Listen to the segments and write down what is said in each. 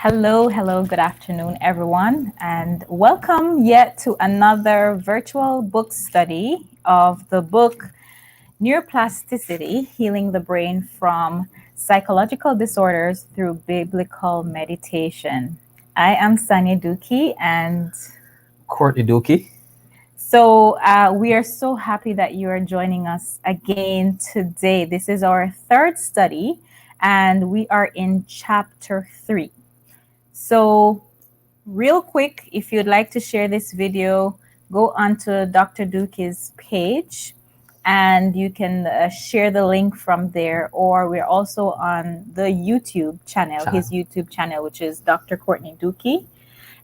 Hello, good afternoon, everyone, and welcome yet to another virtual book study of the book Neuroplasticity Healing the Brain from Psychological Disorders Through Biblical Meditation. I am Sanya Duki, and Courtney Dookie. we are so happy that you are joining us again today. This is our third study, and we are in chapter 3. So, real quick, if you'd like to share this video, go onto Dr. Duke's page and you can share the link from there. Or we're also on the YouTube channel, his YouTube channel, which is Dr. Courtney Dookie.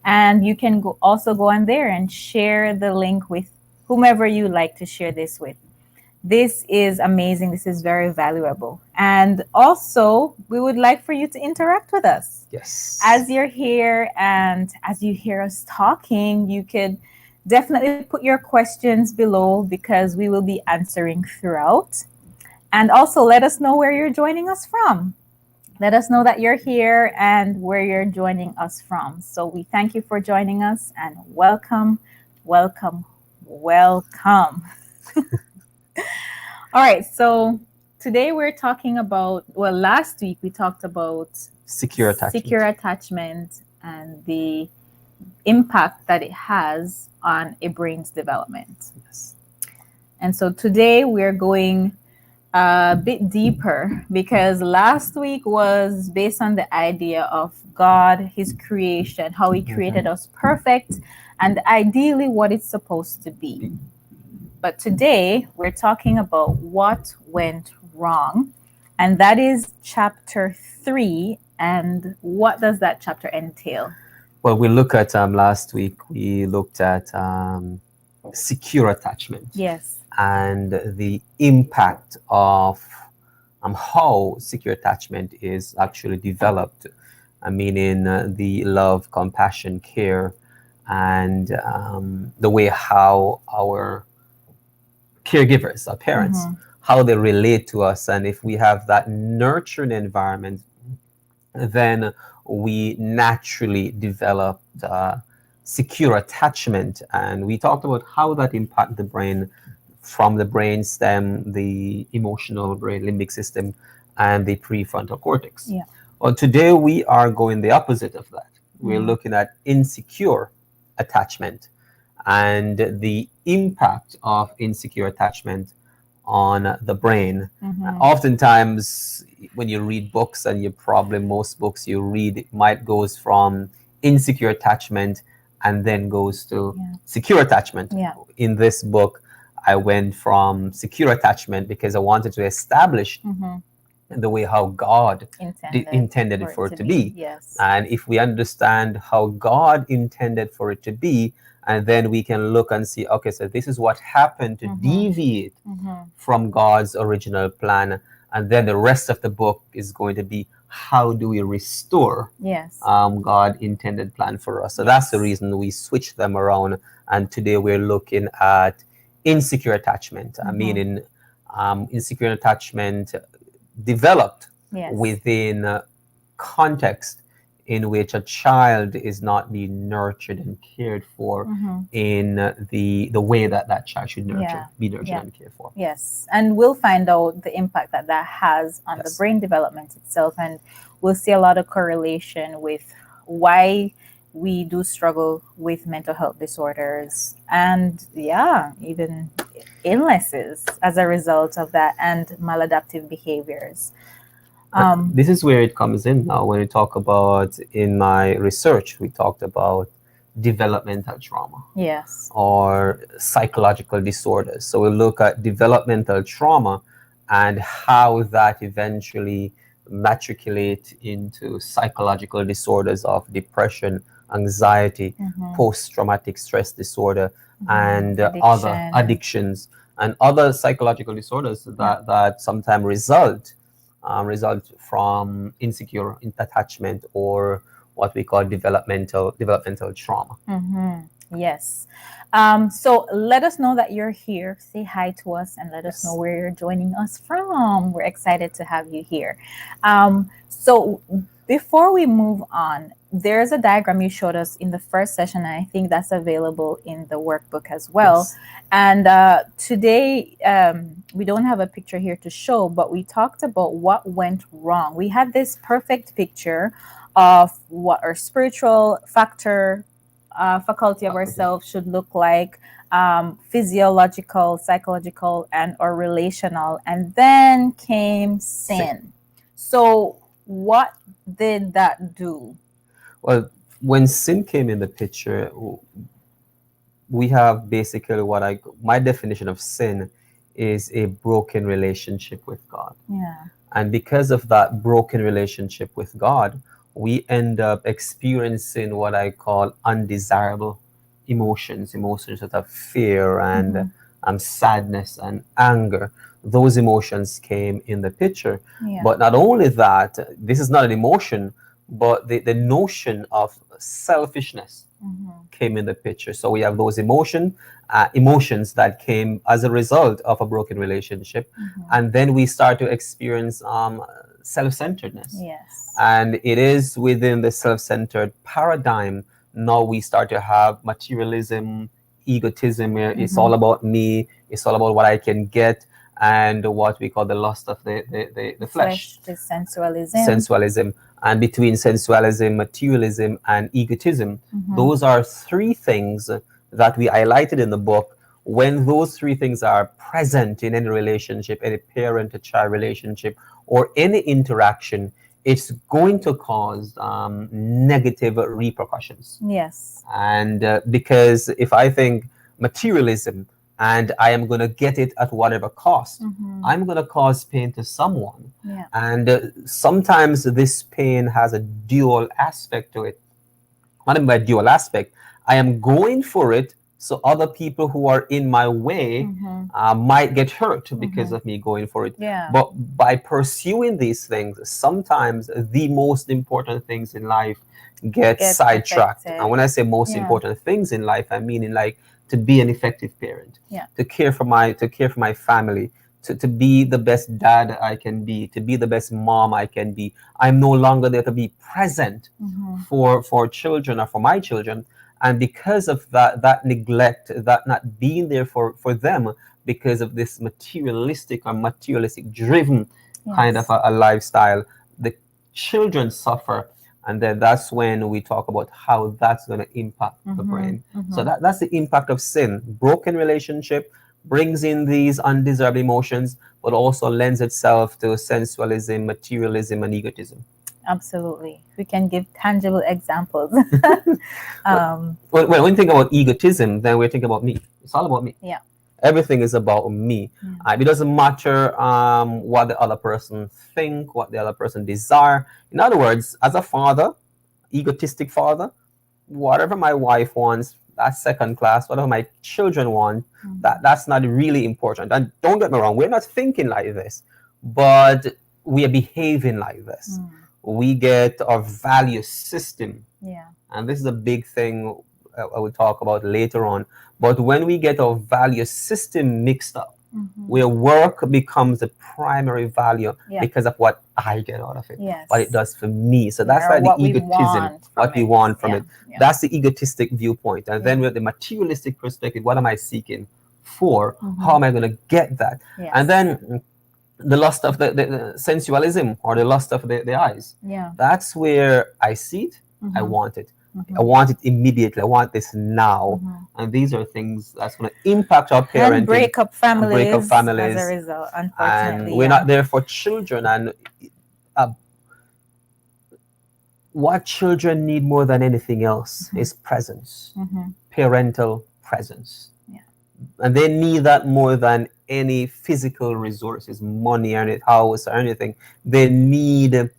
And you can also go on there and share the link with whomever you like to share this with. This is amazing. This is very valuable. And also, we would like for you to interact with us. Yes. As you're here and as you hear us talking, you could definitely put your questions below because we will be answering throughout. And also, let us know where you're joining us from. Let us know that you're here and where you're joining us from. So we thank you for joining us and welcome. All right, so today we're talking about, last week we talked about Secure attachment and the impact that it has on a brain's development. Yes. And so today we're going a bit deeper because last week was based on the idea of God, his creation, how he created us perfect, and ideally what it's supposed to be. But today we're talking about what went wrong, and that is chapter 3. And what does that chapter entail? Well, we looked at last week, we looked at secure attachment. Yes. And the impact of how secure attachment is actually developed. I mean, in the love, compassion, care, and the way how our caregivers, our parents, how they relate to us. And if we have that nurturing environment, then we naturally develop secure attachment. And we talked about how that impacts the brain, from the brain stem, the emotional brain, limbic system, and the prefrontal cortex. Yeah. Well, today we are going the opposite of that. We're looking at insecure attachment and the impact of insecure attachment on the brain. Oftentimes, when you read books, and most books you read might goes from insecure attachment and then goes to secure attachment. Yeah. In this book, I went from secure attachment because I wanted to establish the way how God intended it for it to be. Yes. And if we understand how God intended for it to be, and then we can look and see, okay, so this is what happened to deviate from God's original plan. And then the rest of the book is going to be, how do we restore God intended plan for us? So that's the reason we switch them around. And today we're looking at insecure attachment. I mean, insecure attachment developed within context in which a child is not being nurtured and cared for in the way that child should be nurtured and cared for. Yes, and we'll find out the impact that has on the brain development itself, and we'll see a lot of correlation with why we do struggle with mental health disorders and even illnesses as a result of that, and maladaptive behaviors. This is where it comes in now. When we talk about, in my research, we talked about developmental trauma. Yes. Or psychological disorders. So we look at developmental trauma and how that eventually matriculate into psychological disorders of depression, anxiety, post-traumatic stress disorder, and other addictions and other psychological disorders that sometimes result from insecure attachment, or what we call developmental trauma. Yes. So let us know that you're here. Say hi to us and let us know where you're joining us from. We're excited to have you here. So before we move on, there's a diagram you showed us in the first session, and I think that's available in the workbook as well. Yes. And today, we don't have a picture here to show, but we talked about what went wrong. We had this perfect picture of what our spiritual faculty of ourselves should look like, physiological, psychological, and or relational. And then came sin. So what did that do? Well, when sin came in the picture, we have basically my definition of sin is a broken relationship with God. Yeah. And because of that broken relationship with God, we end up experiencing what I call undesirable emotions that have fear and sadness and anger. Those emotions came in the picture. Yeah. But not only that, this is not an emotion, but the notion of selfishness came in the picture. So we have those emotions that came as a result of a broken relationship, and then we start to experience self-centeredness. Yes. And it is within the self-centered paradigm now we start to have materialism, egotism, where it's all about me, it's all about what I can get, and what we call the lust of the flesh. The sensualism. Sensualism. And between sensualism, materialism, and egotism, those are three things that we highlighted in the book. When those three things are present in any relationship, any parent to child relationship, or any interaction, it's going to cause negative repercussions. Yes. And because if I think materialism and I am going to get it at whatever cost, I'm going to cause pain to someone. Yeah. And sometimes this pain has a dual aspect to it. What I mean by dual aspect, I am going for it so other people who are in my way might get hurt because of me going for it. Yeah. But by pursuing these things, sometimes the most important things in life get sidetracked. And when I say most important things in life, I mean in like to be an effective parent, to care for my family, to be the best dad I can be, to be the best mom I can be. I'm no longer there to be present for children or for my children. And because of that neglect, that not being there for them, because of this materialistic driven kind of a lifestyle, the children suffer. And then that's when we talk about how that's going to impact the brain. So that's the impact of sin. Broken relationship brings in these undesirable emotions, but also lends itself to sensualism, materialism, and egotism. Absolutely. We can give tangible examples. When we think about egotism, then we're thinking about me. It's all about me. Yeah. Everything is about me. It doesn't matter what the other person think, what the other person desire. In other words, as a father, egotistic father, whatever my wife wants, that's second class. Whatever my children want, that's not really important. And don't get me wrong, we're not thinking like this, but we are behaving like this. We get our value system. Yeah. And this is a big thing I will talk about later on. But when we get our value system mixed up, where work becomes the primary value because of what I get out of it, what it does for me. So that's like the egotism, what we want from it. That's the egotistic viewpoint. And then with the materialistic perspective, what am I seeking for? How am I going to get that? And then the lust of the sensualism, or the lust of the eyes. That's where I see it, I want it. I want it immediately. I want this now. And these are things that's going to impact our parenting. And break up families as a result, unfortunately. And we're not there for children. And what children need more than anything else is presence, parental presence. And they need that more than any physical resources, money or any house or anything. They need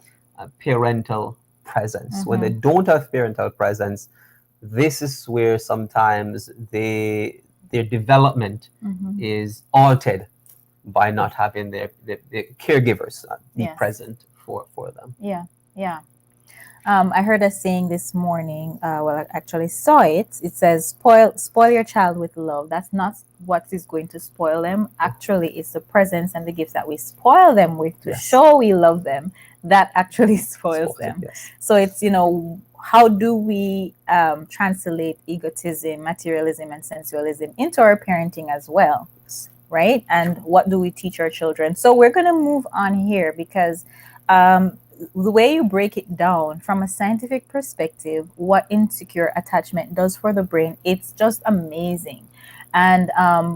parental presence. When they don't have parental presence, this is where sometimes their development is altered by not having their caregivers be present for them. Yeah. I heard a saying this morning. Well, I actually saw it. It says, "Spoil your child with love." That's not what is going to spoil them. Actually, it's the presence and the gifts that we spoil them with to show we love them. that actually spoils Suppose it, them. yes. So it's, how do we translate egotism, materialism, and sensualism into our parenting as well? Right? And what do we teach our children? So we're going to move on here because the way you break it down from a scientific perspective, what insecure attachment does for the brain, it's just amazing. And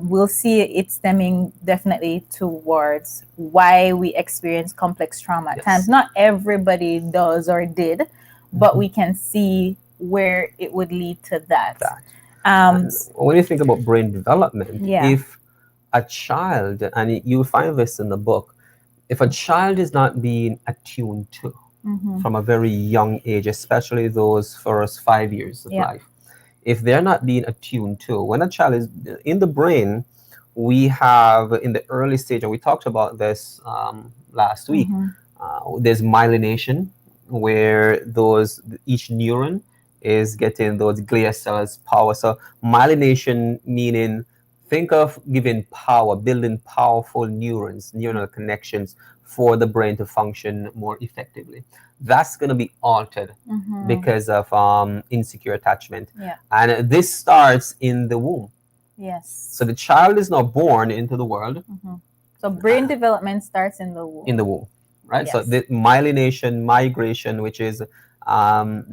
we'll see it stemming definitely towards why we experience complex trauma at times. Yes. Not everybody does or did, but Mhm. we can see where it would lead to that. That. Um, And when you think about brain development, yeah. if a child, and you find this in the book, if a child is not being attuned to Mhm. from a very young age, especially those first 5 years of Yeah. life, if they're not being attuned to, when a child is in the brain, we have in the early stage, and we talked about this last week, Mhm. there's myelination, where those each neuron is getting those glial cells power. So myelination meaning, think of giving power, building powerful neurons, neural connections for the brain to function more effectively. That's going to be altered Mhm. because of insecure attachment. Yeah. And this starts in the womb. Yes. So the child is now born into the world So brain development starts in the womb. in the womb, right? So Yes. the myelination, migration, which is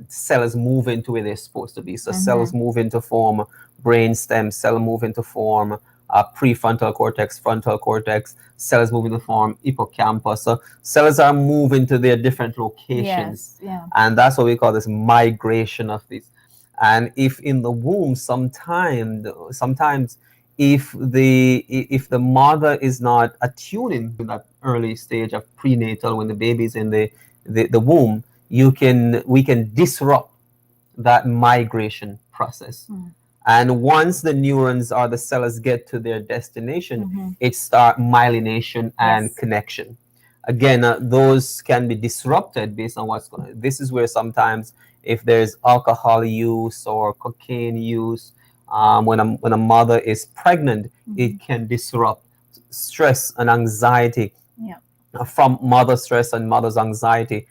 cells move into where they're supposed to be. So cells move into form brain stem, cell move into form prefrontal cortex, frontal cortex, cells move into form hippocampus. So cells are moving to their different locations. Yes. Yeah. And that's what we call this migration of these. And if in the womb, sometimes if the mother is not attuning to that early stage of prenatal, when the baby's in the womb, we can disrupt that migration process. And once the neurons or the cells get to their destination, it start myelination and Yes. connection. Again, those can be disrupted based on what's going on. This is where sometimes if there's alcohol use or cocaine use, when a mother is pregnant, it can disrupt stress and anxiety. Yeah. From mother stress and mother's anxiety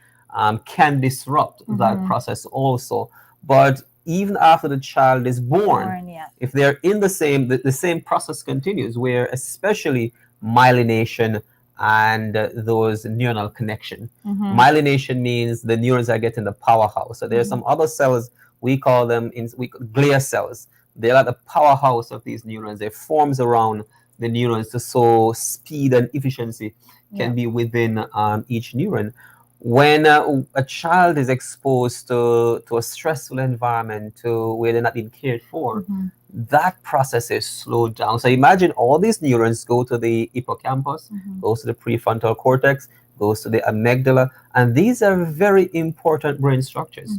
can disrupt that process also. But even after the child is born, Yeah. if they're in the same process continues, where especially myelination and those neural connection. Myelination means the neurons are getting the powerhouse. So there's some other cells, we call them glial cells. They're like the powerhouse of these neurons. They forms around the neurons, so speed and efficiency can be within each neuron. When a child is exposed to a stressful environment, to where they're not being cared for, that process is slowed down. So imagine all these neurons go to the hippocampus, goes to the prefrontal cortex, goes to the amygdala, and these are very important brain structures.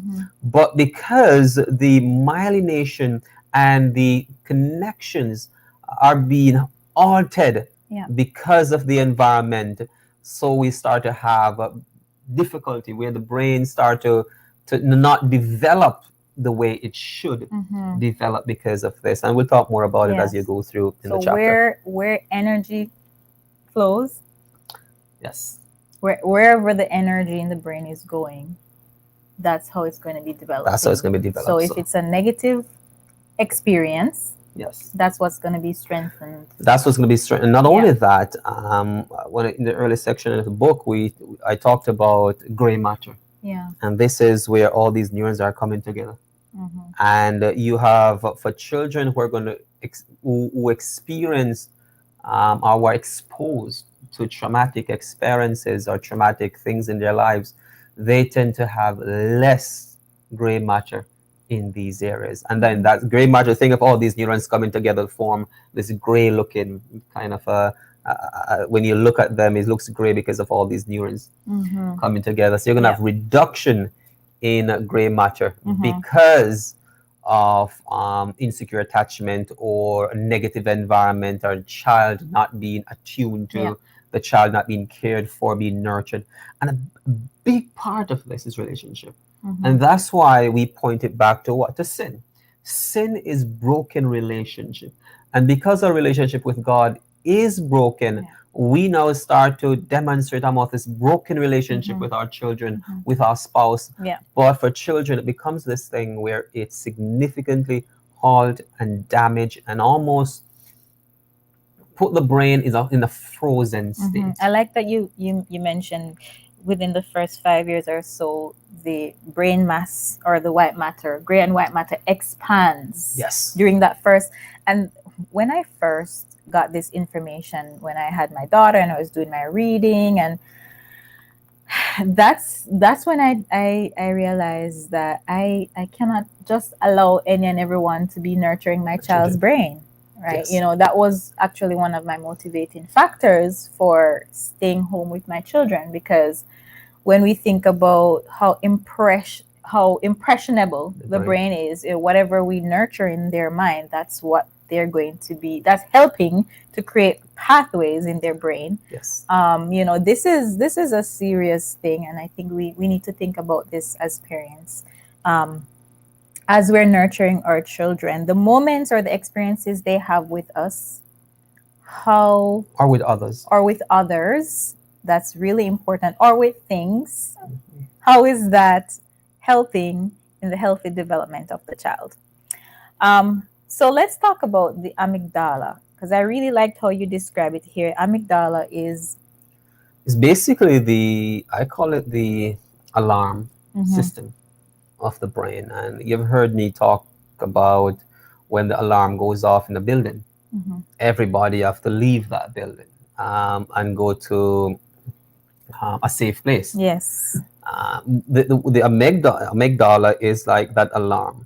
But because the myelination and the connections are being altered because of the environment, so we start to have difficulty where the brain start to not develop the way it should develop because of this. And we'll talk more about it as you go through in the So chapter. where energy flows, Yes. wherever the energy in the brain is going, that's how it's going to be developed. That's how it's going to be developed. So if it's a negative experience, yes, that's what's going to be strengthened. That's what's going to be strengthened. Not only that, when in the early section of the book, I talked about gray matter. Yeah. And this is where all these neurons are coming together. And you have for children who are going to who experience or were exposed to traumatic experiences or traumatic things in their lives, they tend to have less gray matter in these areas. And then that gray matter, think of all these neurons coming together to form this gray looking kind of when you look at them, it looks gray because of all these neurons coming together. So you're going to have reduction in gray matter because of insecure attachment or a negative environment, or a child not being attuned to, the child not being cared for, being nurtured. And a big part of this is relationship. And that's why we point it back to what? To sin. Sin is broken relationship. And because our relationship with God is broken, we now start to demonstrate about this broken relationship with our children, with our spouse. Yeah. But for children, it becomes this thing where it significantly halt and damage and almost put the brain in a frozen state. I like that you mentioned within the first 5 years or so, the brain mass or the white matter, gray and white matter expands. Yes. During that first, and when I first got this information, when I had my daughter and I was doing my reading, and that's when I realized that I cannot just allow any and everyone to be nurturing my child's brain, right? Yes. That was actually one of my motivating factors for staying home with my children, because when we think about how impressionable the brain is, whatever we nurture in their mind, that's what they're going to be, that's helping to create pathways in their brain. Yes. This is a serious thing, and I think we need to think about this as parents. As we're nurturing our children, the moments or the experiences they have with us, how or with others, that's really important, or with things, how is that helping in the healthy development of the child? So let's talk about the amygdala, because I really liked how you describe it here. Amygdala is basically I call it the alarm system of the brain. And you've heard me talk about when the alarm goes off in a building, everybody have to leave that building and go to a safe place. Yes. The amygdala is like that alarm.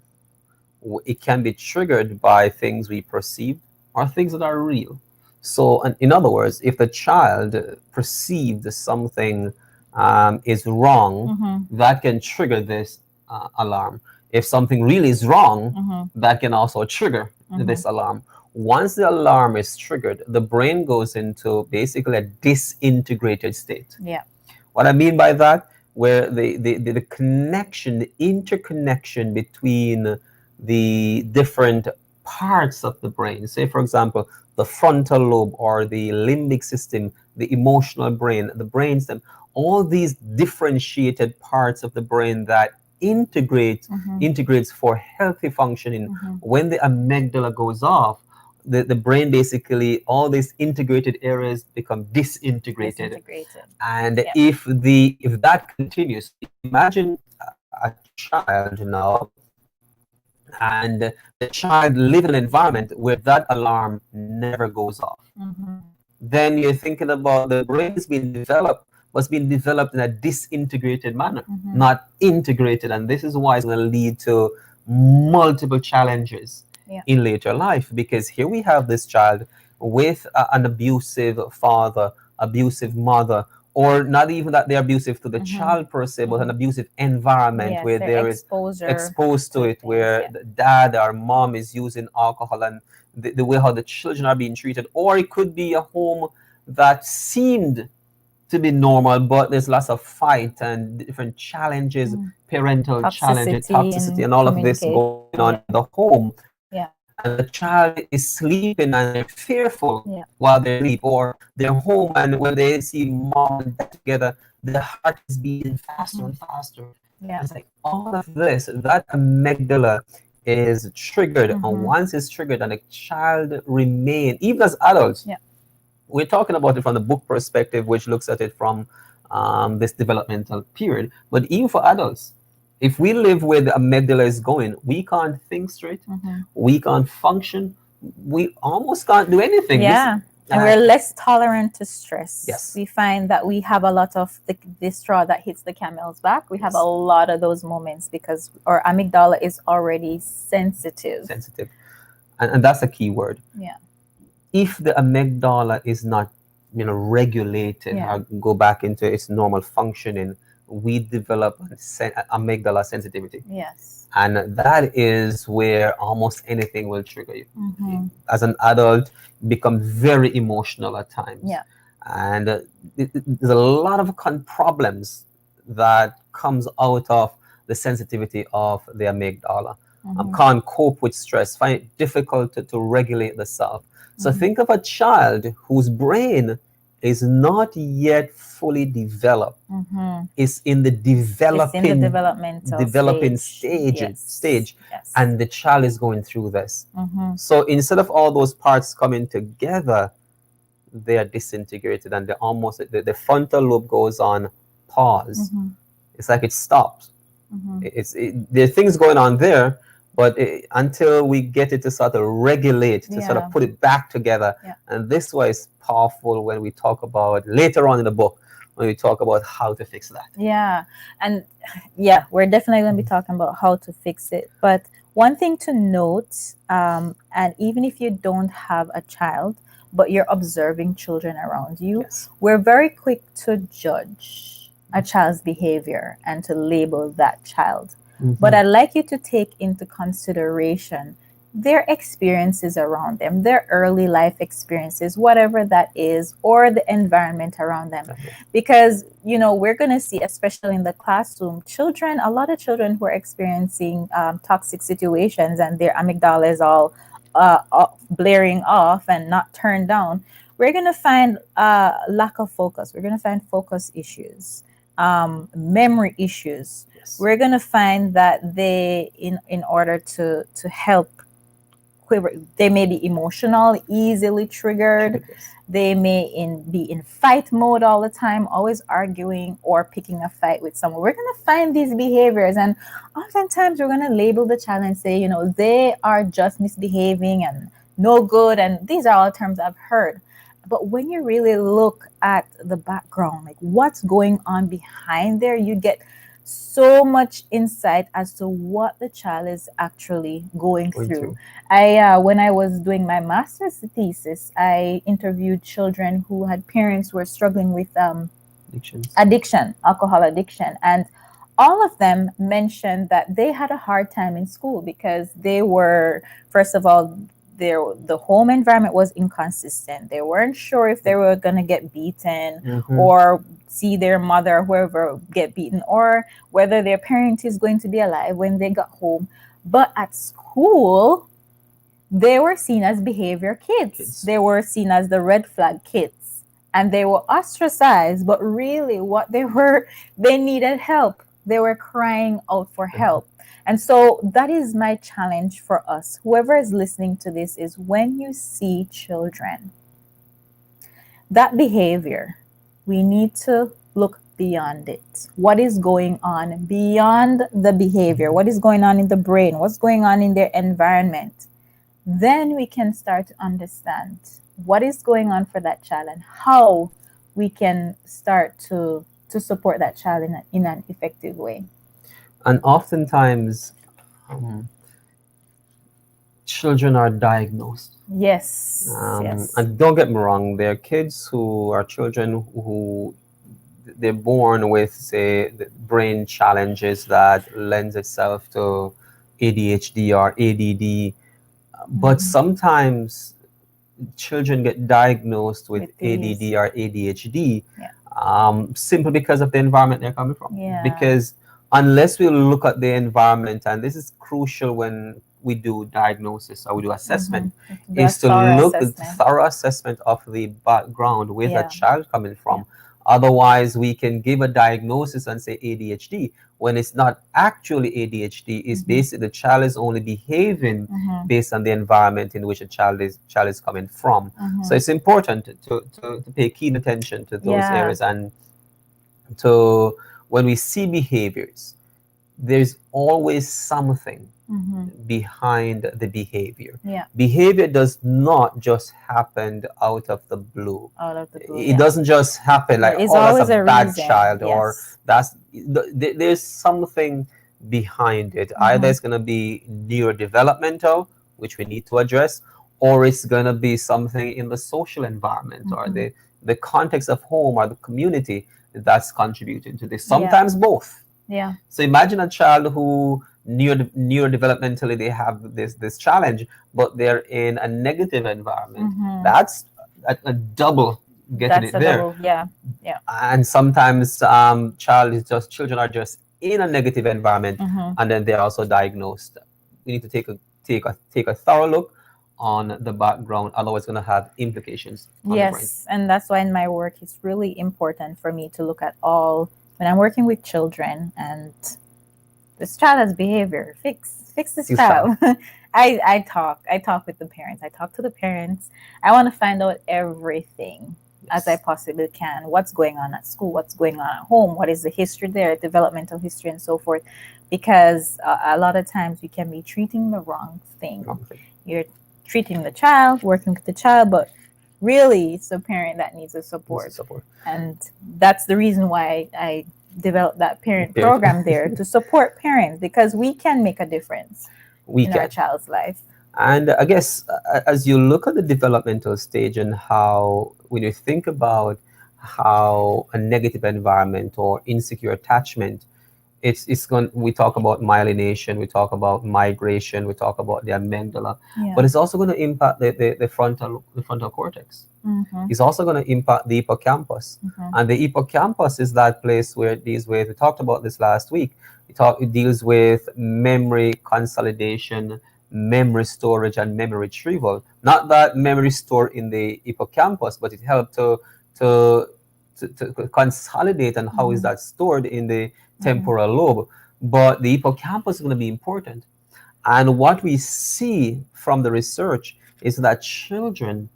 It can be triggered by things we perceive or things that are real. So, in other words, if the child perceived something is wrong, that can trigger this alarm. If something really is wrong, that can also trigger this alarm. Once the alarm is triggered, the brain goes into basically a disintegrated state. Yeah. What I mean by that, where the connection, the interconnection between the different parts of the brain, say for example, the frontal lobe or the limbic system, the emotional brain, the brainstem, all these differentiated parts of the brain that integrates for healthy functioning. When the amygdala goes off, the brain basically, all these integrated areas become disintegrated. And if that continues, so imagine a child now, and the child live in an environment where that alarm never goes off. Then you're thinking about the brain is being developed, was being developed in a disintegrated manner, not integrated. And this is why it's going to lead to multiple challenges in later life, because here we have this child with an abusive father, abusive mother, or not even that they're abusive to the child per se, but an abusive environment where there is exposed to it, where the dad or mom is using alcohol, and the way how the children are being treated. Or it could be a home that seemed to be normal, but there's lots of fight and different challenges, parental challenges, toxicity, and all of this going on in the home. And the child is sleeping and they're fearful while they sleep, or they're home and when they see mom and dad together, the heart is beating faster and faster. It's like all of this, that amygdala is triggered, and once it's triggered, and a child remain, even as adults, we're talking about it from the book perspective, which looks at it from this developmental period. But even for adults, if we live where the amygdala is going, we can't think straight, we can't function, we almost can't do anything. And we're less tolerant to stress. Yes. We find that we have a lot of the straw that hits the camel's back. We have a lot of those moments because our amygdala is already sensitive. And that's a key word. If the amygdala is not, regulated or go back into its normal functioning, we develop amygdala sensitivity. And that is where almost anything will trigger you. As an adult, become very emotional at times. And there's a lot of problems that comes out of the sensitivity of the amygdala. Can't cope with stress, find it difficult to regulate the self. So think of a child whose brain is not yet fully developed. It's in the It's in the developing developmental developing stage. stage Yes. stage, Yes. and the child is going through this. So instead of all those parts coming together, they are disintegrated, and the frontal lobe goes on pause. It's like it stops. There are things going on there, but until we get it to sort of regulate, to sort of put it back together. Yeah. And this way is powerful when we talk about later on in the book, when we talk about how to fix that. Yeah. And yeah, we're definitely going to be talking about how to fix it. But one thing to note, and even if you don't have a child, but you're observing children around you, Yes. we're very quick to judge a child's behavior and to label that child. But I'd like you to take into consideration their experiences around them, their early life experiences, whatever that is, or the environment around them. Because, we're going to see, especially in the classroom, a lot of children who are experiencing toxic situations and their amygdala is all blaring off and not turned down, we're going to find lack of focus. We're going to find focus issues, memory issues. Yes. We're going to find that they, in order to help quiver, they may be emotional, easily triggered. They may be in fight mode all the time, always arguing or picking a fight with someone. We're going to find these behaviors, and oftentimes we're going to label the child and say, they are just misbehaving and no good. And these are all terms I've heard. But when you really look at the background, like what's going on behind there, you get so much insight as to what the child is actually going through. When I was doing my master's thesis, I interviewed children who had parents who were struggling with addiction, alcohol addiction, and all of them mentioned that they had a hard time in school because they were, first of all, the home environment was inconsistent. They weren't sure if they were going to get beaten or see their mother or whoever get beaten, or whether their parent is going to be alive when they got home. But at school, they were seen as behavior kids. They were seen as the red flag kids, and they were ostracized. But really what they needed help. They were crying out for help. And so that is my challenge for us. Whoever is listening to this is, when you see children, that behavior, we need to look beyond it. What is going on beyond the behavior? What is going on in the brain? What's going on in their environment? Then we can start to understand what is going on for that child and how we can start to support that child in an effective way. And oftentimes, children are diagnosed. Yes. And don't get me wrong, there are kids who are children who they're born with, say, the brain challenges that lends itself to ADHD or ADD. But sometimes children get diagnosed with ADD or ADHD simply because of the environment they're coming from. Because unless we look at the environment, and this is crucial when we do diagnosis or we do assessment, is to look at thorough assessment of the background where that child coming from. Otherwise, we can give a diagnosis and say ADHD when it's not actually ADHD. It's basically the child is only behaving based on the environment in which a child is coming from. So it's important to pay keen attention to those areas, and to when we see behaviors, there's always something behind the behavior. Behavior does not just happen out of the blue. It doesn't just happen like, that's a bad child, or there's something behind it. Either it's going to be neurodevelopmental, which we need to address, or it's going to be something in the social environment or the context of home or the community that's contributing to this. Sometimes both. So imagine a child who neurodevelopmentally they have this challenge, but they're in a negative environment. That's a double getting it there. And sometimes children are just in a negative environment, and then they're also diagnosed. We need to take a thorough look on the background, otherwise it's going to have implications on the brain. Yes, and that's why in my work it's really important for me to look at all when I'm working with children and this child has behavior. Fix this This child. I talk with the parents. I talk to the parents. I want to find out everything as I Yes. possibly can. What's going on at school? What's going on at home? What is the history there? Developmental history and so forth. Because a lot of times we can be treating the wrong thing. Okay. You're treating the child, working with the child, but really it's the parent that needs the support. Support. And that's the reason why I developed that parent Parent. program there to support parents, because we can make a difference We in our can. child's life. And I guess as you look at the developmental stage and how, when you think about how a negative environment or insecure attachment, it's going. We talk about myelination, we talk about migration, we talk about the amygdala, Yeah. but it's also going to impact the frontal cortex. Mm-hmm. It's also going to impact the hippocampus, Mm-hmm. and the hippocampus is that place where these ways we talked about this last week. It deals with memory consolidation, memory storage, and memory retrieval. Not that memory stored in the hippocampus, but it helped to to consolidate, and how is Mm-hmm. that stored in the temporal lobe. But the hippocampus is going to be important. And what we see from the research is that children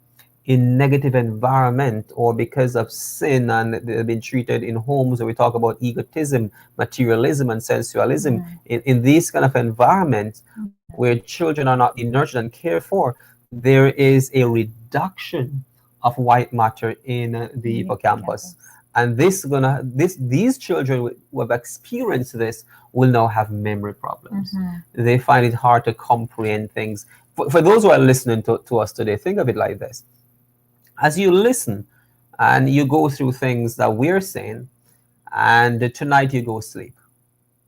in negative environment, or because of sin, and they've been treated in homes where we talk about egotism, materialism, and sensualism, in these kind of environments where children are not being nurtured and cared for, there is a reduction of white matter in the hippocampus. And these children who have experienced this will now have memory problems. They find it hard to comprehend things. For those who are listening to us today, think of it like this. As you listen and you go through things that we're saying, and tonight you go sleep,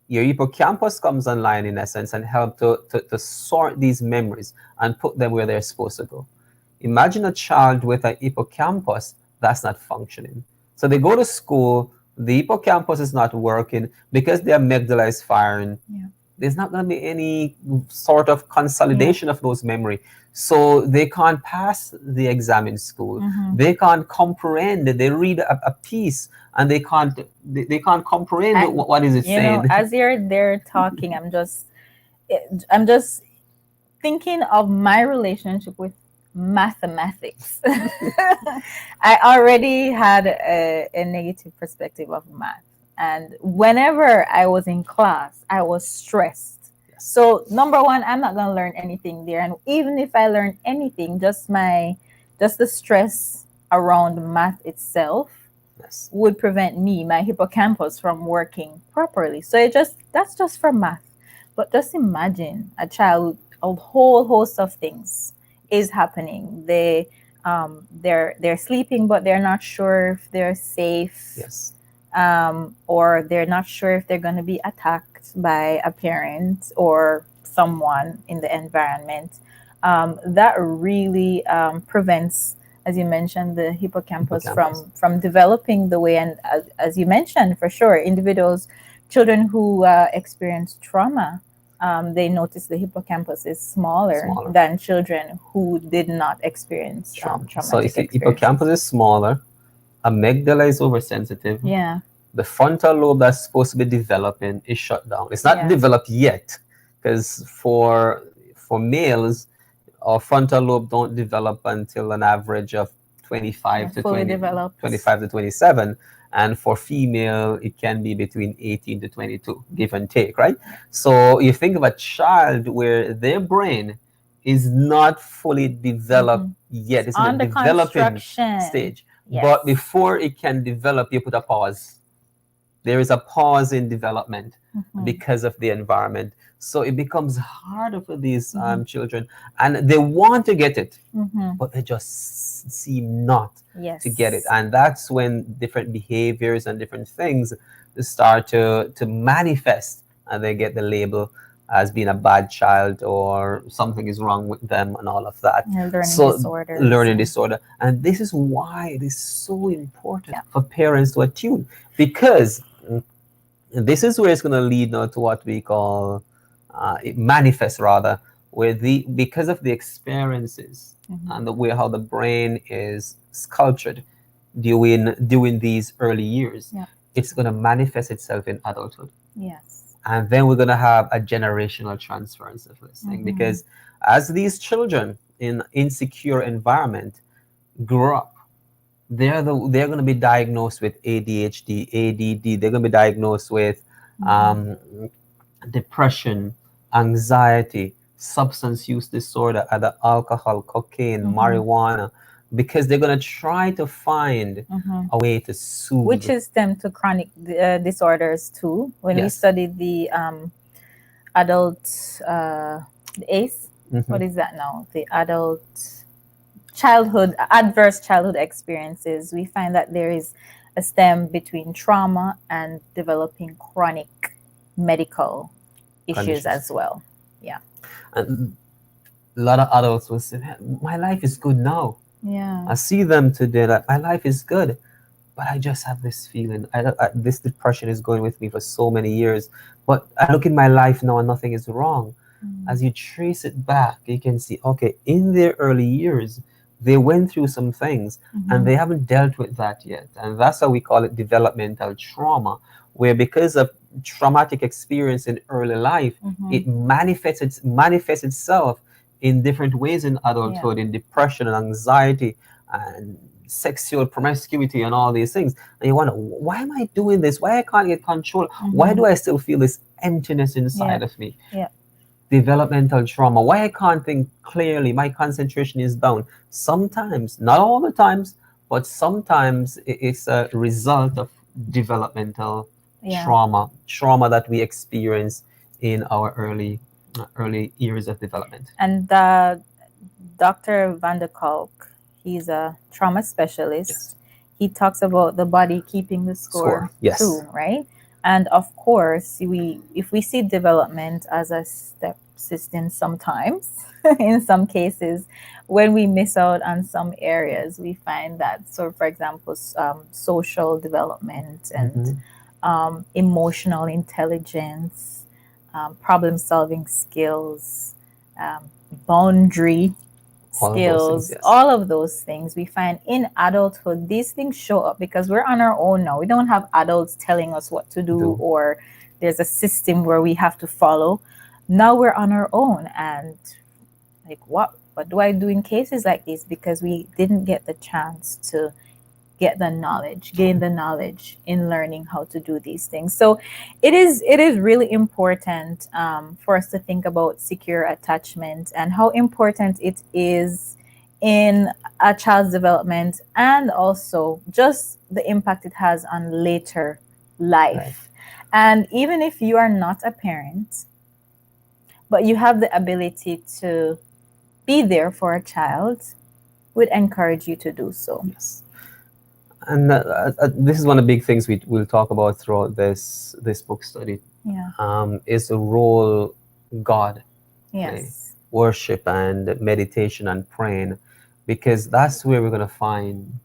your hippocampus comes online, in essence, and help to sort these memories and put them where they're supposed to go. Imagine a child with a hippocampus that's not functioning. So they go to school, the hippocampus is not working because the amygdala is firing. Yeah. There's not going to be any sort of consolidation of those memory. So they can't pass the exam in school. They can't comprehend. They read a piece and they can't comprehend what is it saying. As you're there talking, I'm just thinking of my relationship with mathematics. I already had a negative perspective of math. And whenever I was in class, I was stressed. So number one, I'm not gonna learn anything there. And even if I learn anything, just the stress around math itself would prevent my hippocampus from working properly. So that's just for math. But just imagine a child, a whole host of things is happening. They're sleeping, but they're not sure if they're safe. Yes. Or they're not sure if they're going to be attacked by a parent or someone in the environment. That really prevents, as you mentioned, the hippocampus from developing the way. And as you mentioned, for sure, children who experience trauma, they notice the hippocampus is smaller than children who did not experience traumatic So if the hippocampus is smaller, amygdala is oversensitive. Yeah. The frontal lobe that's supposed to be developing is shut down. It's not developed yet, because for males, our frontal lobe don't develop until an average of 25 to 27, and for female it can be between 18 to 22, give and take, right? So you think of a child where their brain is not fully developed yet. It's in the developing stage. But before it can develop, you put a pause. There is a pause in development because of the environment. So it becomes harder for these children, and they want to get it, but they just seem not to get it. And that's when different behaviors and different things start to manifest, and they get the label as being a bad child, or something is wrong with them, and all of that. Learning disorder. And this is why it is so important for parents to attune, because this is where it's going to lead now to what we call, it manifests rather where the because of the experiences and the way how the brain is sculptured during these early years, Yeah. it's going to manifest itself in adulthood. Yes. And then we're going to have a generational transference of this thing, because as these children in insecure environment grow up, they're going to be diagnosed with ADHD, ADD. They're going to be diagnosed with um, depression, anxiety, substance use disorder, either alcohol, cocaine, marijuana, because they're going to try to find a way to soothe. Which is them to chronic disorders too. When we Yes. studied the adult the ACE, what is that now? The adult childhood adverse childhood experiences, we find that there is a stem between trauma and developing chronic medical issues Conditions. as well. Yeah. And a lot of adults will say, "Man, my life is good now. Yeah. I see them today, like my life is good, but I just have this feeling. This depression is going with me for so many years. But I look in my life now and nothing is wrong." As you trace it back, you can see, okay, in their early years, they went through some things and they haven't dealt with that yet. And that's how we call it developmental trauma, where because of traumatic experience in early life, it manifests itself in different ways in adulthood, in depression and anxiety and sexual promiscuity and all these things. And you wonder, why am I doing this? Why I can't get control? Why do I still feel this emptiness inside of me? Developmental trauma. Why I can't think clearly? My concentration is down. Sometimes, not all the times, but sometimes it's a result of developmental trauma that we experience in our early years of development. And Dr. Van der Kolk, he's a trauma specialist. Yes. He talks about the body keeping the score. Yes. too, right? And of course, if we see development as a step system sometimes, in some cases, when we miss out on some areas, we find that, so for example, social development and emotional intelligence, problem solving skills, boundary skills, all of those things we find in adulthood. These things show up because we're on our own now. We don't have adults telling us what to do, or there's a system where we have to follow. Now we're on our own, and like, what do I do in cases like this? Because we didn't get the chance to gain the knowledge in learning how to do these things. So it is really important for us to think about secure attachment and how important it is in a child's development, and also just the impact it has on later life. And even if you are not a parent, but you have the ability to be there for a child, would encourage you to do so. Yes. And this is one of the big things we'll talk about throughout this book study. Is the role God play, worship and meditation and praying, because that's where we're going to find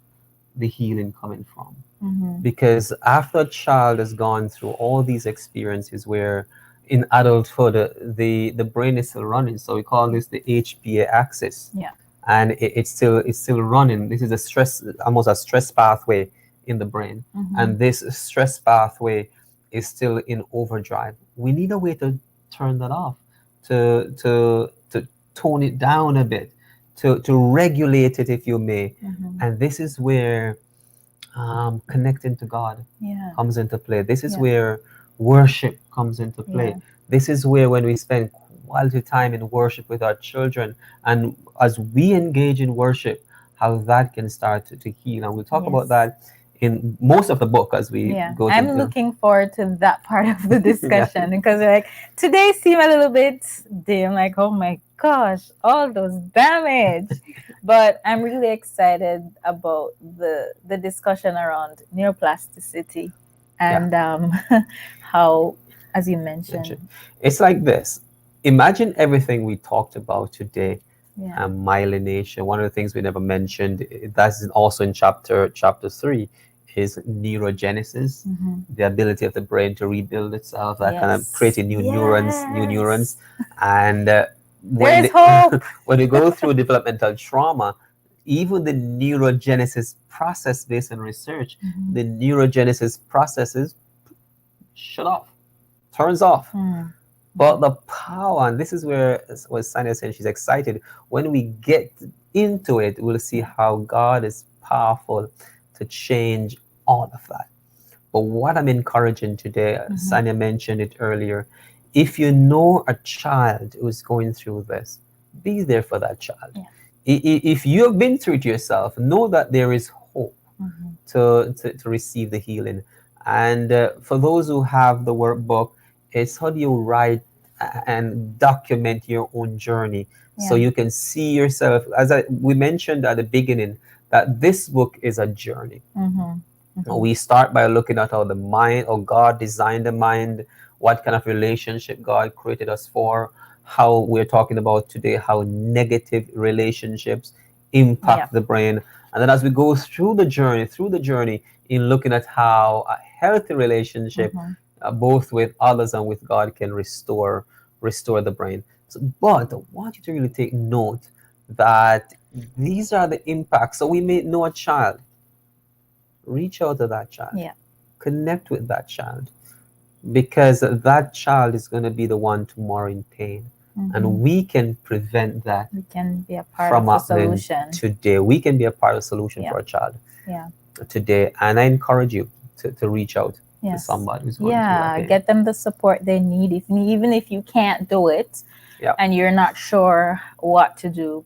the healing coming from. Because after a child has gone through all these experiences, where in adulthood the brain is still running, so we call this the HPA axis. And it's still running. This is almost a stress pathway in the brain, and this stress pathway is still in overdrive. We need a way to turn that off, to tone it down a bit, to regulate it, if you may. And this is where connecting to God comes into play. This is where worship comes into play. This is where, when we spend quality time in worship with our children, and as we engage in worship, how that can start to heal. And we'll talk about that in most of the book as we go. I'm looking forward to that part of the discussion because like today seemed a little bit dim, like, oh my gosh, all those damage. But I'm really excited about the discussion around neuroplasticity and how, as you mentioned, it's like this. Imagine everything we talked about today. Myelination. One of the things we never mentioned, that's also in chapter 3, is neurogenesis, the ability of the brain to rebuild itself, that kind of creating new neurons, and There when is hope. when we go through developmental trauma, even the neurogenesis process based on research, the neurogenesis processes shut off, turns off. But the power, and this is where what Sanya said, she's excited. When we get into it, we'll see how God is powerful to change all of that. But what I'm encouraging today, Sanya mentioned it earlier, if you know a child who's going through this, be there for that child. Yeah. If you have been through it yourself, know that there is hope to receive the healing. And for those who have the workbook, it's how do you write and document your own journey so you can see yourself. As we mentioned at the beginning, that this book is a journey. We start by looking at how the mind, or God designed the mind, what kind of relationship God created us for, how we're talking about today, how negative relationships impact the brain. And then as we go through the journey in looking at how a healthy relationship, both with others and with God, can restore the brain. So, but I want you to really take note that these are the impacts. So we may know a child. Reach out to that child. Connect with that child, because that child is going to be the one tomorrow in pain. And we can prevent that. We can be a part from of the solution today. We can be a part of the solution for a child today. And I encourage you to reach out to somebody who's going through that pain. Get them the support they need. Even if you can't do it and you're not sure what to do,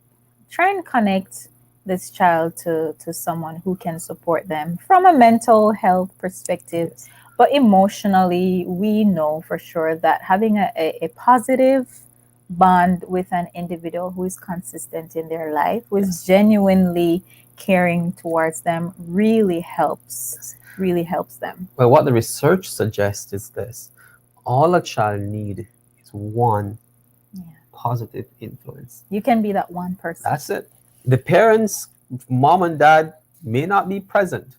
try and connect this child to someone who can support them from a mental health perspective. But emotionally, we know for sure that having a positive bond with an individual who is consistent in their life, who is genuinely caring towards them, really helps them. Well, what the research suggests is this: all a child needs is one positive influence. You can be that one person. That's it. The parents, mom and dad, may not be present.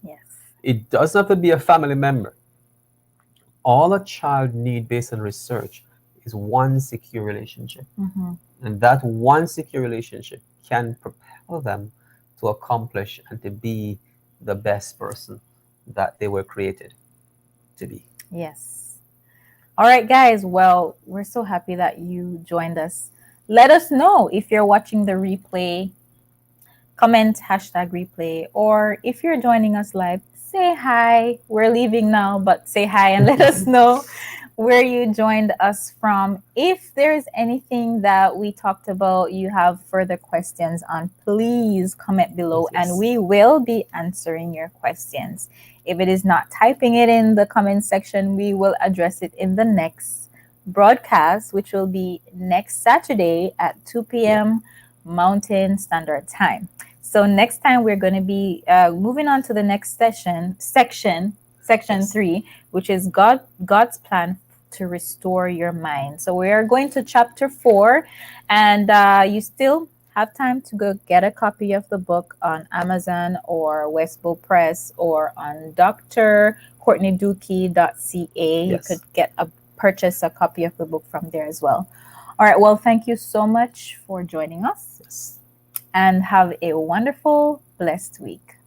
It doesn't have to be a family member. All a child needs, based on research, is one secure relationship. And that one secure relationship can propel them to accomplish and to be the best person that they were created to be. Yes. All right, guys. Well, we're so happy that you joined us. Let us know if you're watching the replay. Comment #replay, or if you're joining us live, say hi. We're leaving now, but say hi and let us know where you joined us from. If there's anything that we talked about, you have further questions on, please comment below and we will be answering your questions. If it is not, typing it in the comment section, we will address it in the next broadcast, which will be next Saturday at 2 p.m. Mountain Standard Time. So next time we're going to be moving on to the next section 3, which is God's plan to restore your mind. So we are going to chapter 4, and you still have time to go get a copy of the book on Amazon or Westbow Press or on drcourtneydookie.ca. You could purchase a copy of the book from there as well. All right. Well, thank you so much for joining us. And have a wonderful, blessed week.